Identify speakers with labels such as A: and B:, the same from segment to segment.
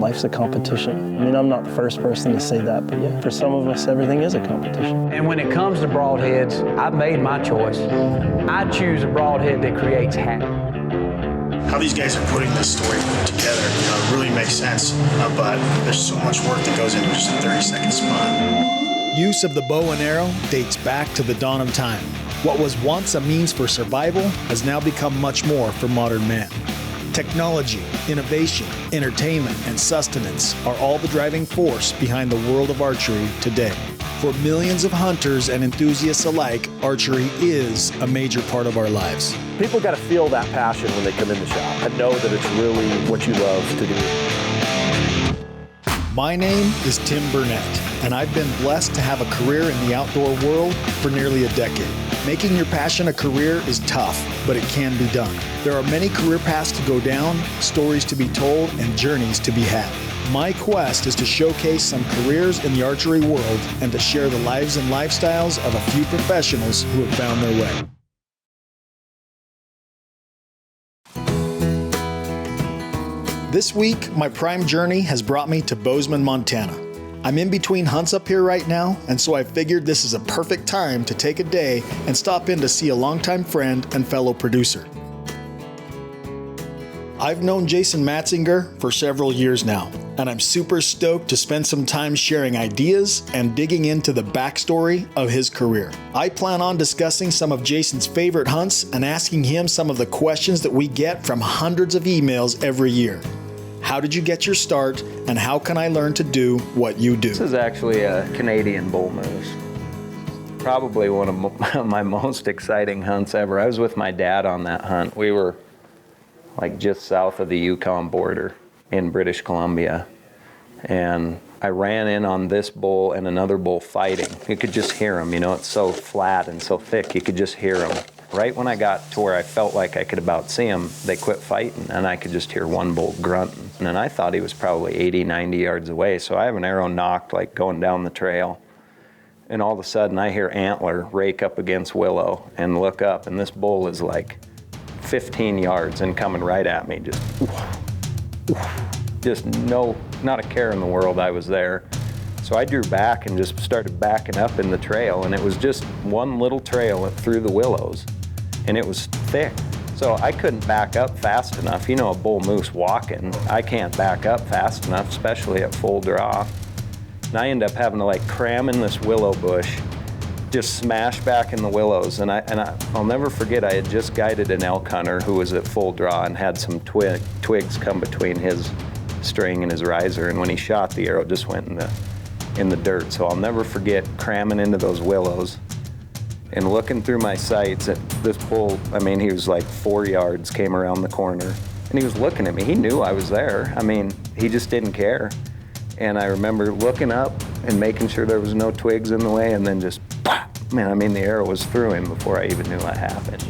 A: life's a competition. I mean, I'm not the first person to say that, but yeah, for some of us, everything is a competition.
B: And when it comes to broadheads, I've made my choice. I choose a broadhead that creates havoc.
C: How these guys are putting this story together, really makes sense, but there's so much work that goes into just a 30-second spot.
D: Use of the bow and arrow dates back to the dawn of time. What was once a means for survival has now become much more for modern man. Technology, innovation, entertainment, and sustenance are all the driving force behind the world of archery today. For millions of hunters and enthusiasts alike, archery is a major part of our lives.
E: People got to feel that passion when they come in the shop and know that it's really what you love to do.
D: My name is Tim Burnett, and I've been blessed to have a career in the outdoor world for nearly a decade. Making your passion a career is tough, but it can be done. There are many career paths to go down, stories to be told, and journeys to be had. My quest is to showcase some careers in the archery world and to share the lives and lifestyles of a few professionals who have found their way. This week, my prime journey has brought me to Bozeman, Montana. I'm in between hunts up here right now, and so I figured this is a perfect time to take a day and stop in to see a longtime friend and fellow producer. I've known Jason Matzinger for several years now, and I'm super stoked to spend some time sharing ideas and digging into the backstory of his career. I plan on discussing some of Jason's favorite hunts and asking him some of the questions that we get from hundreds of emails every year. How did you get your start, and how can I learn to do what you do?
F: This is actually a Canadian bull moose. Probably one of my most exciting hunts ever. I was with my dad on that hunt. We were like just south of the Yukon border in British Columbia. And I ran in on this bull and another bull fighting. You could just hear them, it's so flat and so thick, you could just hear them. Right when I got to where I felt like I could about see them, they quit fighting, and I could just hear one bull grunting. And I thought he was probably 80, 90 yards away, so I have an arrow nocked, like going down the trail. And all of a sudden, I hear antler rake up against willow and look up, and this bull is like 15 yards and coming right at me, just not a care in the world I was there. So I drew back and just started backing up in the trail, and it was just one little trail through the willows, and it was thick. So I couldn't back up fast enough. A bull moose walking, I can't back up fast enough, especially at full draw. And I end up having to cram in this willow bush, just smash back in the willows. And I'll never forget, I had just guided an elk hunter who was at full draw and had some twigs come between his string and his riser. And when he shot, the arrow just went in the dirt. So I'll never forget cramming into those willows and looking through my sights at this bull. He was like 4 yards, came around the corner, and he was looking at me. He knew I was there. He just didn't care. And I remember looking up and making sure there was no twigs in the way, and then just, the arrow was through him before I even knew what happened,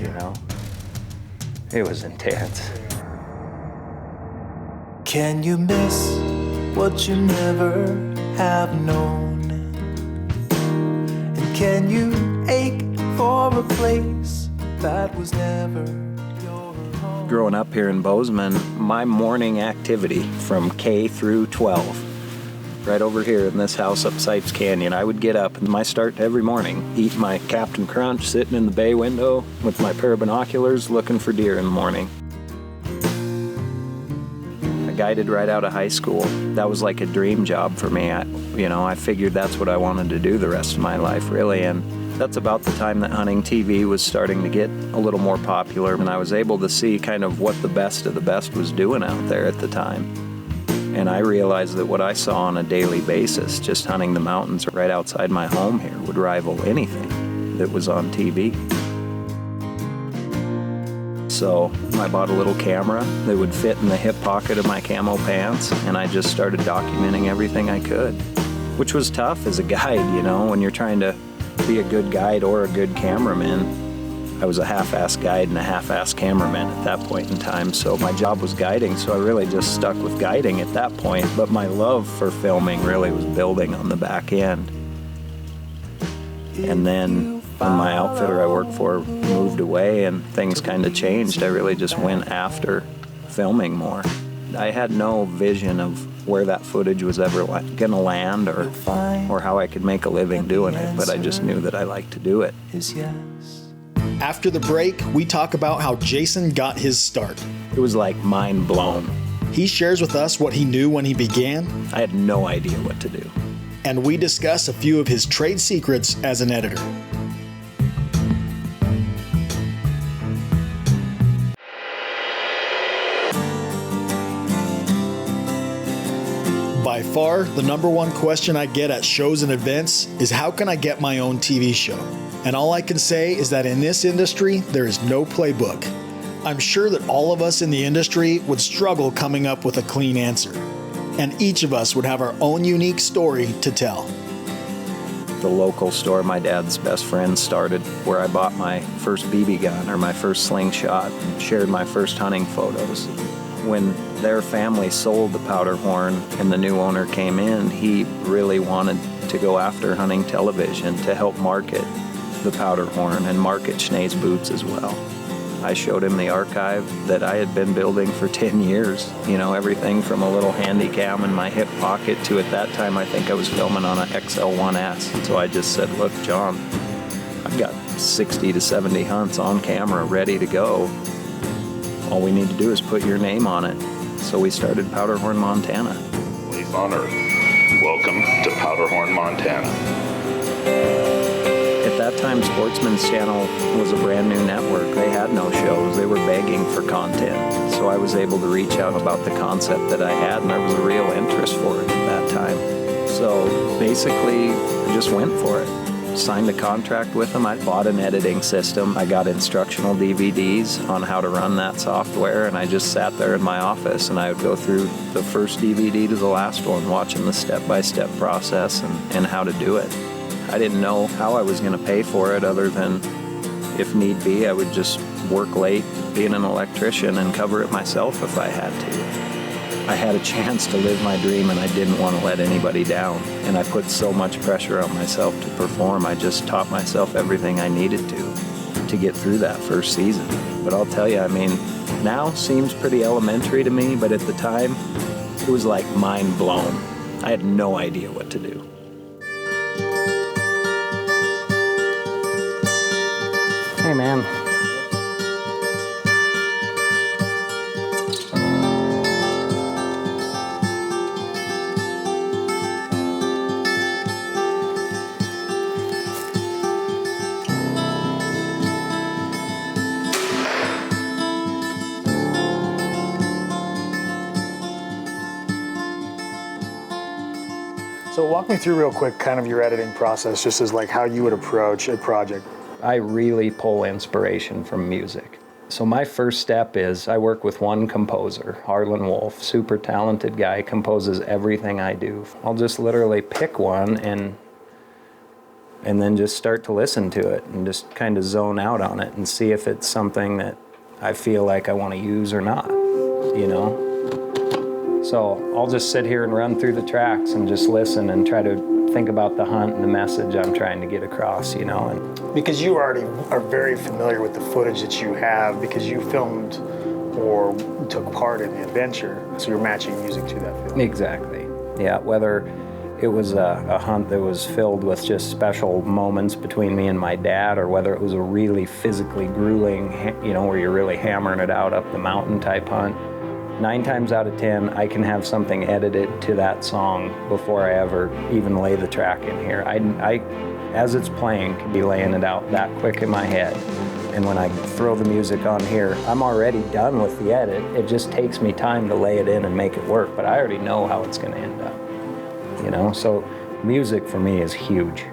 F: It was intense.
G: Can you miss what you never have known? And can you ache for a place that was never your home?
F: Growing up here in Bozeman, my morning activity from K through 12, right over here in this house up Sipes Canyon, I would get up and my start every morning, eat my Captain Crunch, sitting in the bay window with my pair of binoculars looking for deer in the morning. Guided right out of high school. That was like a dream job for me. I figured that's what I wanted to do the rest of my life, really. And that's about the time that hunting TV was starting to get a little more popular, and I was able to see kind of what the best of the best was doing out there at the time. And I realized that what I saw on a daily basis, just hunting the mountains right outside my home here, would rival anything that was on TV. So I bought a little camera that would fit in the hip pocket of my camo pants, and I just started documenting everything I could, which was tough as a guide, when you're trying to be a good guide or a good cameraman. I was a half-ass guide and a half-ass cameraman at that point in time, so my job was guiding, so I really just stuck with guiding at that point, but my love for filming really was building on the back end. And then when my outfitter I worked for moved away and things kind of changed, I really just went after filming more. I had no vision of where that footage was ever gonna land or how I could make a living doing it, but I just knew that I liked to do it.
D: After the break, we talk about how Jason got his start.
F: It was like mind blown.
D: He shares with us what he knew when he began.
F: I had no idea what to do.
D: And we discuss a few of his trade secrets as an editor. By far, the number one question I get at shows and events is how can I get my own TV show? And all I can say is that in this industry, there is no playbook. I'm sure that all of us in the industry would struggle coming up with a clean answer. And each of us would have our own unique story to tell.
F: The local store my dad's best friend started, where I bought my first BB gun or my first slingshot and shared my first hunting photos. When their family sold the powder horn and the new owner came in, he really wanted to go after hunting television to help market the powder horn and market Schnee's boots as well. I showed him the archive that I had been building for 10 years. You know, everything from a little handy cam in my hip pocket to at that time I think I was filming on an XL1S. So I just said, look, John, I've got 60 to 70 hunts on camera ready to go. All we need to do is put your name on it. So we started Powderhorn, Montana.
H: Life on Earth. Welcome to Powderhorn, Montana.
F: At that time, Sportsman's Channel was a brand new network. They had no shows. They were begging for content. So I was able to reach out about the concept that I had, and there was a real interest for it at that time. So basically, I just went for it. Signed a contract with them. I bought an editing system. I got instructional DVDs on how to run that software, and I just sat there in my office and I would go through the first DVD to the last one, watching the step-by-step process and how to do it. I didn't know how I was going to pay for it other than, if need be, I would just work late being an electrician and cover it myself if I had to. I had a chance to live my dream and I didn't want to let anybody down. And I put so much pressure on myself to perform. I just taught myself everything I needed to get through that first season. But I'll tell you, I mean, now seems pretty elementary to me, but at the time, it was like mind blown. I had no idea what to do. Hey, man.
I: So walk me through real quick kind of your editing process, just as like how you would approach a project.
F: I really pull inspiration from music. So my first step is I work with one composer, Harlan Wolf, super talented guy, composes everything I do. I'll just literally pick one and then just start to listen to it and just kind of zone out on it and see if it's something that I feel like I want to use or not, you know? So I'll just sit here and run through the tracks and just listen and try to think about the hunt and the message I'm trying to get across, you know. And
I: because you already are very familiar with the footage that you have because you filmed or took part in the adventure, so you're matching music to that film.
F: Exactly, yeah. Whether it was a hunt that was filled with just special moments between me and my dad, or whether it was a really physically grueling, you know, where you're really hammering it out up the mountain type hunt, 9 times out of 10, I can have something edited to that song before I ever even lay the track in here. I as it's playing, can be laying it out that quick in my head. And when I throw the music on here, I'm already done with the edit. It just takes me time to lay it in and make it work, but I already know how it's gonna end up, you know? So music for me is huge.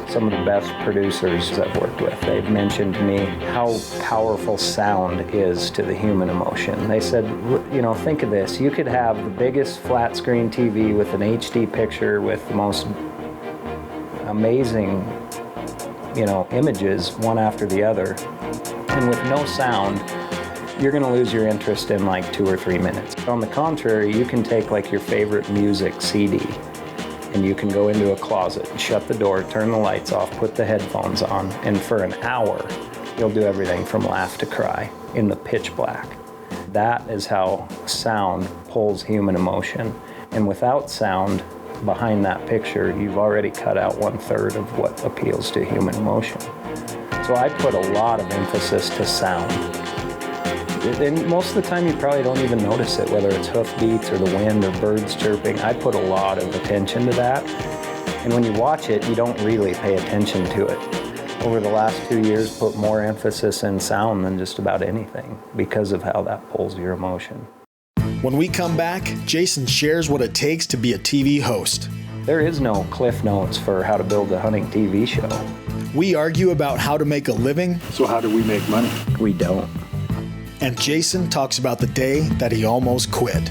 F: Some of the best producers I've worked with, they've mentioned to me how powerful sound is to the human emotion. They said, you know, think of this. You could have the biggest flat screen TV with an HD picture with the most amazing, you know, images one after the other. And with no sound, you're gonna lose your interest in like 2 or 3 minutes. On the contrary, you can take like your favorite music CD and you can go into a closet and shut the door, turn the lights off, put the headphones on, and for an hour, He'll do everything from laugh to cry in the pitch black. That is how sound pulls human emotion. And without sound behind that picture, you've already cut out 1/3 of what appeals to human emotion. So I put a lot of emphasis to sound. And most of the time you probably don't even notice it, whether it's hoofbeats or the wind or birds chirping. I put a lot of attention to that. And when you watch it, you don't really pay attention to it. Over the last 2 years, put more emphasis in sound than just about anything because of how that pulls your emotion.
D: When we come back, Jason shares what it takes to be a TV host.
F: There is no cliff notes for how to build a hunting TV show.
D: We argue about how to make a living.
I: So how do we make money?
F: We don't.
D: And Jason talks about the day that he almost quit.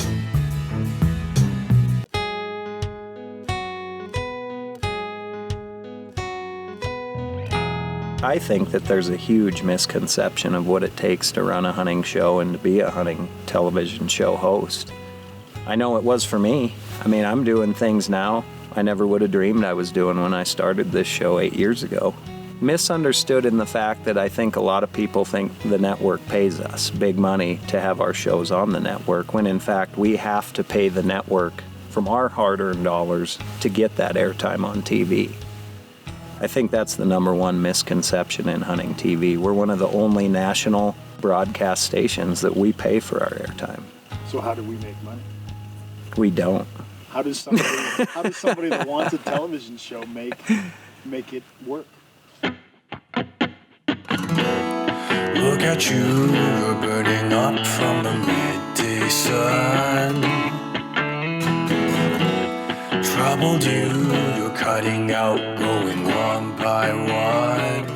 F: I think that there's a huge misconception of what it takes to run a hunting show and to be a hunting television show host. I know it was for me. I mean, I'm doing things now I never would have dreamed I was doing when I started this show 8 years ago. Misunderstood in the fact that I think a lot of people think the network pays us big money to have our shows on the network, when in fact we have to pay the network from our hard-earned dollars to get that airtime on TV. I think that's the number one misconception in hunting TV. We're one of the only national broadcast stations that we pay for our airtime.
I: So how do we make money?
F: We don't.
I: How does somebody that wants a television show make it work?
G: Look at you, you're burning up from the midday sun. Troubled you're cutting out, going one by one.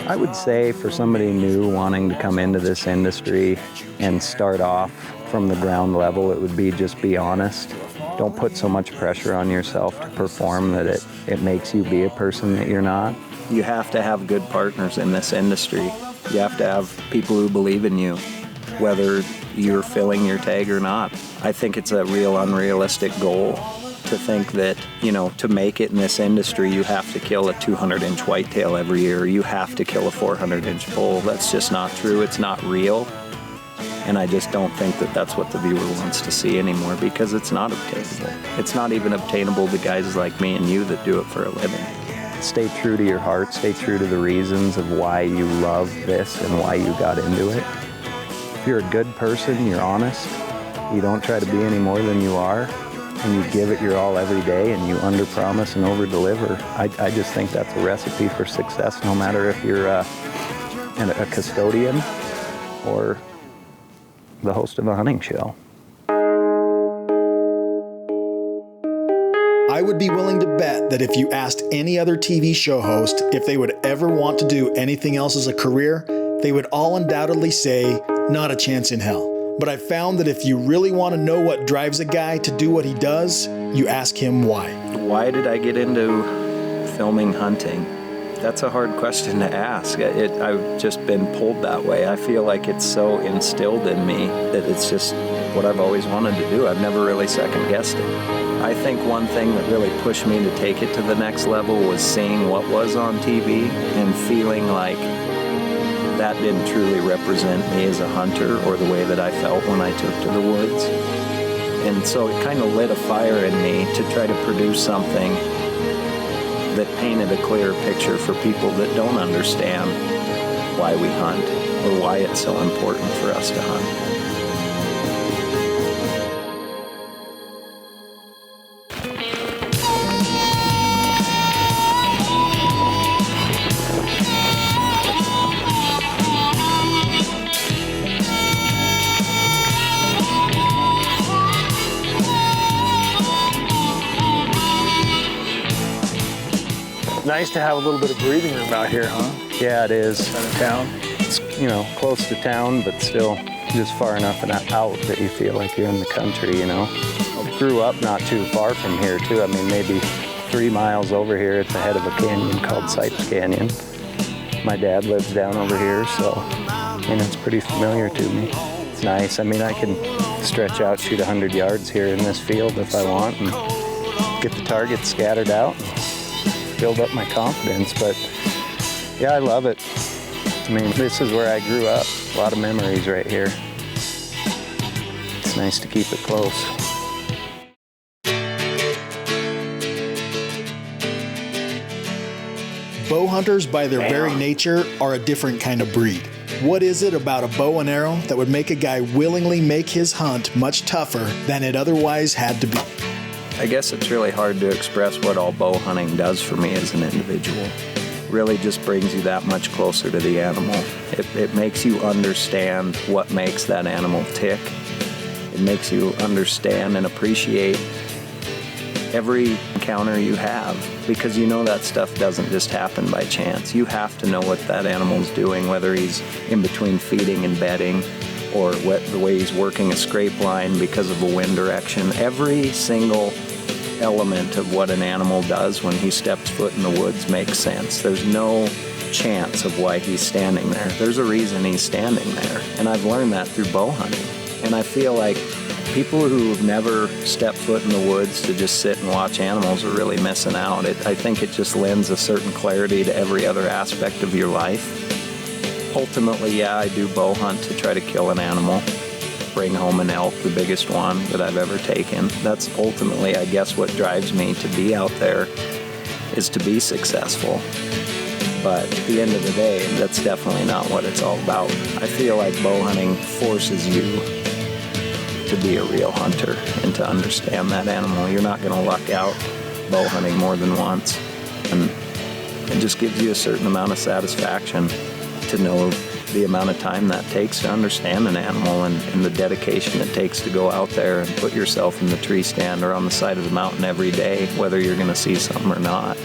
F: I would say for somebody new wanting to come into this industry and start off from the ground level, it would be just be honest. Don't put so much pressure on yourself to perform that it makes you be a person that you're not. You have to have good partners in this industry. You have to have people who believe in you, whether you're filling your tag or not. I think it's a real unrealistic goal to think that, to make it in this industry, you have to kill a 200-inch whitetail every year. You have to kill a 400-inch bull. That's just not true. It's not real. And I just don't think that that's what the viewer wants to see anymore, because it's not obtainable. It's not even obtainable to guys like me and you that do it for a living. Stay true to your heart. Stay true to the reasons of why you love this and why you got into it. If you're a good person, you're honest, you don't try to be any more than you are, and you give it your all every day, and you under-promise and over-deliver, I just think that's a recipe for success, no matter if you're a custodian or the host of a hunting show.
D: I would be willing to bet that if you asked any other TV show host if they would ever want to do anything else as a career, they would all undoubtedly say, not a chance in hell. But I found that if you really want to know what drives a guy to do what he does, you ask him why.
F: Why did I get into filming hunting? That's a hard question to ask. I've just been pulled that way. I feel like it's so instilled in me that it's just what I've always wanted to do. I've never really second-guessed it. I think one thing that really pushed me to take it to the next level was seeing what was on TV and feeling like that didn't truly represent me as a hunter or the way that I felt when I took to the woods. And so it kind of lit a fire in me to try to produce something that painted a clearer picture for people that don't understand why we hunt or why it's so important for us to hunt.
I: Nice to have a little bit of breathing room out here, huh?
F: Yeah, it is.
I: Out of town.
F: It's, close to town, but still just far enough out that you feel like you're in the country, I grew up not too far from here, too. I mean, maybe 3 miles over here at the head of a canyon called Sipes Canyon. My dad lives down over here, so, it's pretty familiar to me. It's nice. I mean, I can stretch out, shoot 100 yards here in this field if I want, and get the targets scattered out. Build up my confidence, but Yeah, I love it. I mean, this is where I grew up. A lot of memories right here. It's nice to keep it close.
D: Bow hunters, by their very nature, are a different kind of breed. What is it about a bow and arrow that would make a guy willingly make his hunt much tougher than it otherwise had to be?
F: I guess it's really hard to express what all bow hunting does for me as an individual. Really just brings you that much closer to the animal. It makes you understand what makes that animal tick. It makes you understand and appreciate every encounter you have, because you know that stuff doesn't just happen by chance. You have to know what that animal's doing, whether he's in between feeding and bedding, or the way he's working a scrape line because of a wind direction. Every single element of what an animal does when he steps foot in the woods makes sense. There's no chance of why he's standing there. There's a reason he's standing there. And I've learned that through bow hunting. And I feel like people who've never stepped foot in the woods to just sit and watch animals are really missing out. I think it just lends a certain clarity to every other aspect of your life. Ultimately, yeah, I do bow hunt to try to kill an animal, bring home an elk, the biggest one that I've ever taken. That's ultimately, I guess, what drives me to be out there, is to be successful. But at the end of the day, that's definitely not what it's all about. I feel like bow hunting forces you to be a real hunter and to understand that animal. You're not going to luck out bow hunting more than once. And it just gives you a certain amount of satisfaction to know the amount of time that takes to understand an animal, and the dedication it takes to go out there and put yourself in the tree stand or on the side of the mountain every day, whether you're going to see something or not.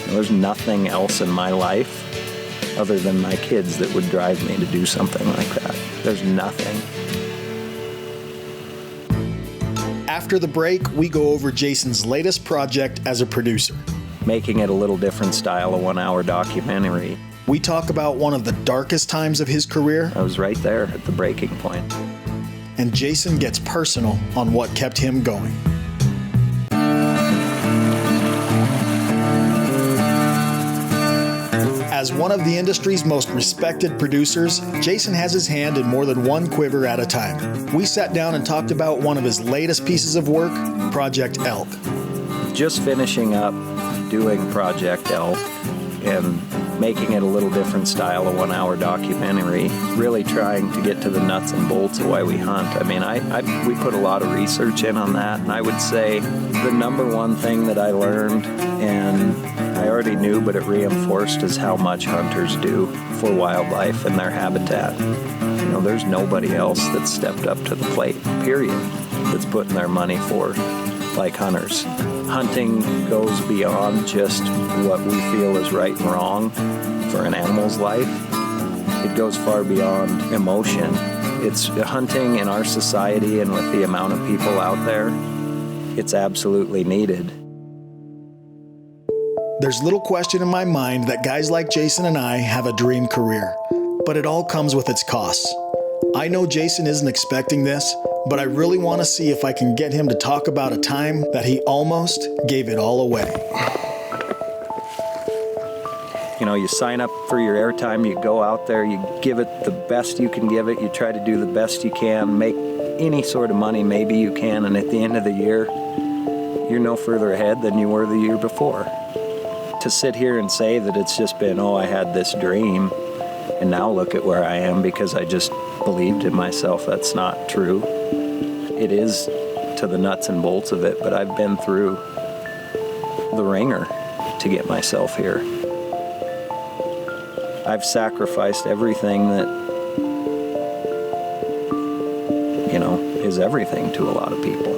F: There's nothing else in my life other than my kids that would drive me to do something like that. There's nothing.
D: After the break, we go over Jason's latest project as a producer.
F: Making it a little different style, a 1-hour documentary.
D: We talk about one of the darkest times of his career.
F: I was right there at the breaking point.
D: And Jason gets personal on what kept him going. As one of the industry's most respected producers, Jason has his hand in more than one quiver at a time. We sat down and talked about one of his latest pieces of work, Project Elk.
F: Just finishing up doing Project Elk and making it a little different style, a 1-hour documentary, really trying to get to the nuts and bolts of why we hunt. I mean, we put a lot of research in on that, and I would say the number one thing that I learned, and I already knew, but it reinforced, is how much hunters do for wildlife and their habitat. You know, there's nobody else that's stepped up to the plate, period, that's putting their money for like hunters. Hunting goes beyond just what we feel is right and wrong for an animal's life. It goes far beyond emotion. It's hunting in our society, and with the amount of people out there, it's absolutely needed.
D: There's little question in my mind that guys like Jason and I have a dream career, but it all comes with its costs. I know Jason isn't expecting this, but I really want to see if I can get him to talk about a time that he almost gave it all away.
F: You know, you sign up for your airtime, you go out there, you give it the best you can give it, you try to do the best you can, make any sort of money maybe you can, and at the end of the year, you're no further ahead than you were the year before. To sit here and say that it's just been, oh, I had this dream, and now look at where I am because I just believed in myself, that's not true. It is to the nuts and bolts of it, but I've been through the ringer to get myself here. I've sacrificed everything that, you know, is everything to a lot of people.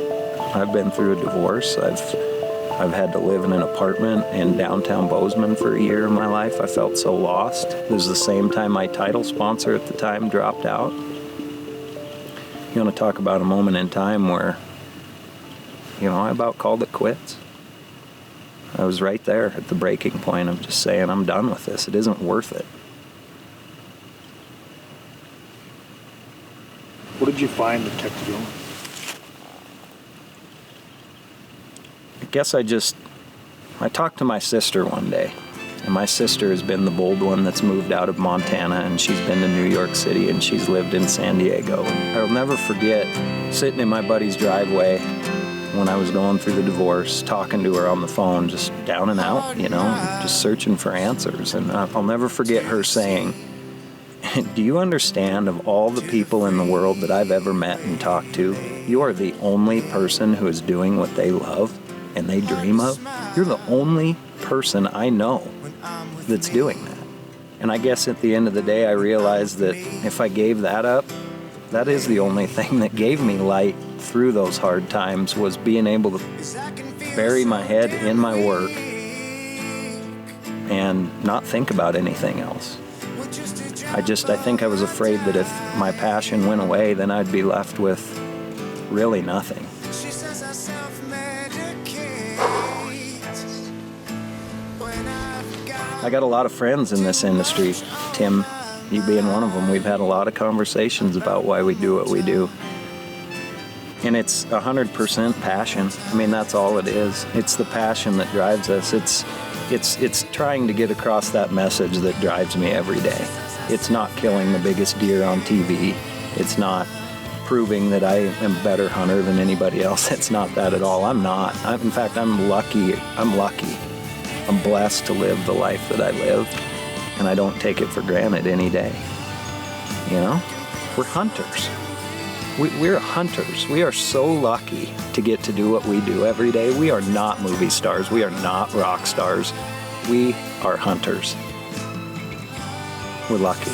F: I've been through a divorce. I've had to live in an apartment in downtown Bozeman for a year of my life. I felt so lost. It was the same time my title sponsor at the time dropped out. You want to talk about a moment in time where, you know, I about called it quits. I was right there at the breaking point of just saying, I'm done with this. It isn't worth it.
I: What did you find that kept you going?
F: I guess I talked to my sister one day, And my sister has been the bold one that's moved out of Montana, and she's been to New York City, and she's lived in San Diego. And I'll never forget sitting in my buddy's driveway when I was going through the divorce, talking to her on the phone, just down and out, you know, just searching for answers. And I'll never forget her saying, "Do you understand, of all the people in the world that I've ever met and talked to, you are the only person who is doing what they love and they dream of? You're the only person I know that's doing that." And I guess at the end of the day, I realized that if I gave that up, that is the only thing that gave me light through those hard times, was being able to bury my head in my work and not think about anything else. I think I was afraid that if my passion went away, then I'd be left with really nothing. I got a lot of friends in this industry. Tim, you being one of them, we've had a lot of conversations about why we do what we do. And it's 100% passion. I mean, that's all it is. It's the passion that drives us. It's trying to get across that message that drives me every day. It's not killing the biggest deer on TV. It's not proving that I am a better hunter than anybody else. It's not that at all. I'm not. In fact, I'm lucky. I'm blessed to live the life that I live, and I don't take it for granted any day. You know? We're hunters. We're hunters. We are so lucky to get to do what we do every day. We are not movie stars. We are not rock stars. We are hunters. We're lucky.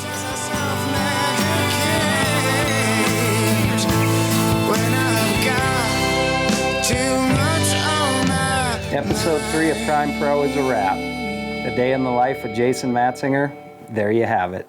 F: Episode 3 of Prime Pro is a wrap. A day in the life of Jason Matzinger. There you have it.